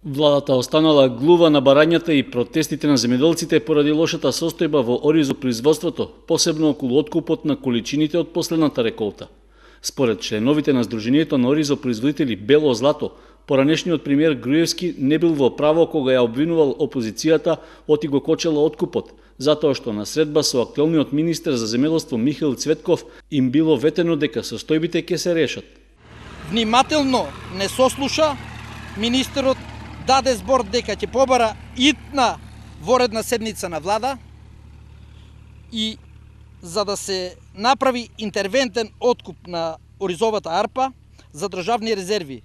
Владата останала глува на барањата и протестите на земјоделците поради лошата состојба во оризопроизводството, посебно околу откупот на количините од последната реколта. Според членовите на Сдруженијето на оризопроизводители Бело злато, поранешниот премиер Груевски не бил во право кога ја обвинувал опозицијата оти го кочела откупот, затоа што на средба со актуелниот министер за земјоделство Михаил Цветков им било ветено дека состојбите ќе се решат. Внимателно не сослуша, министерот даде збор дека ќе побара итна воредна седница на влада и за да се направи интервентен откуп на оризовата арпа за државни резерви,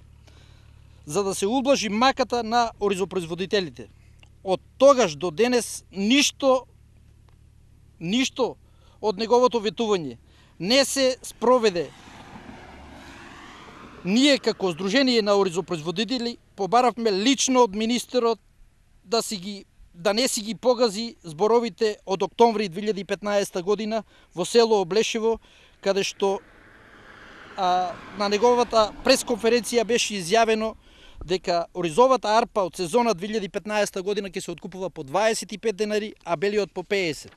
за да се ублажи маката на оризопроизводителите. Од тогаш до денес ништо од неговото ветување не се спроведе. Ние како Сдружение на оризопроизводители побаравме лично од министерот да не си ги погази зборовите од октомври 2015 година во село Облешево, каде што на неговата пресконференција беше изјавено дека оризовата арпа од сезона 2015 година ќе се откупува по 25 денари, а белиот по 50.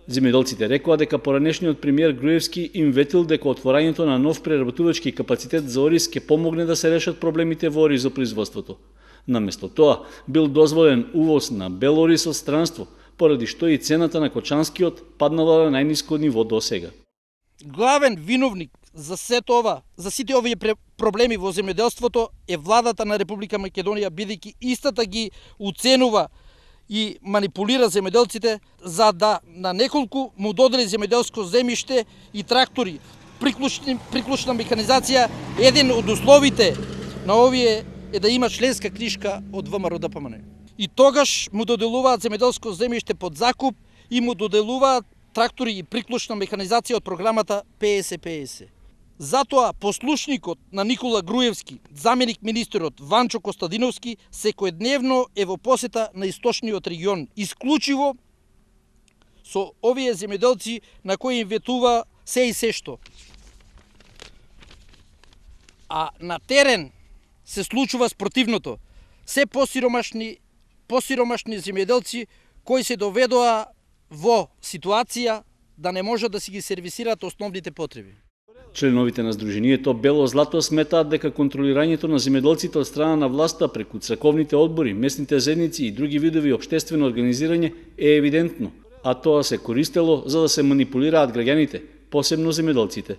Земјоделците рекоа дека поранешниот премиер Груевски им ветил дека отворањето на нов преработувачки капацитет за ориз ќе помогне да се решат проблемите во оризопроизводството. Наместо тоа бил дозволен увоз на бел ориз од странство, поради што и цената на кочанскиот паднала на најниско ниво до сега. Главен виновник за сите овие проблеми во земјоделството е владата на Република Македонија, бидејќи истата ги уценува и манипулира земјоделците за да на неколку му додели земјоделско земјиште и трактори, приклучна механизација. Еден од условите на овие е да има членска книжка од ВМРО ДПМН. И тогаш му доделуваат земјоделско земјиште под закуп и му доделуваат трактори и приклучна механизација од програмата ПС. Затоа послушникот на Никола Груевски, заменик министерот Ванчо Костадиновски, секојдневно е во посета на источниот регион, исклучиво со овие земјоделци на кои им ветува се и се што. А на терен се случува спротивното. Се посиромашни земјоделци кои се доведоа во ситуација да не можат да си ги сервисираат основните потреби. Членовите на Сдруженијето Бело злато сметаат дека контролирањето на земјоделците од страна на власта преку црковните одбори, местните заедници и други видови општествено организирање е евидентно, а тоа се користело за да се манипулираат граѓаните, посебно земјоделците.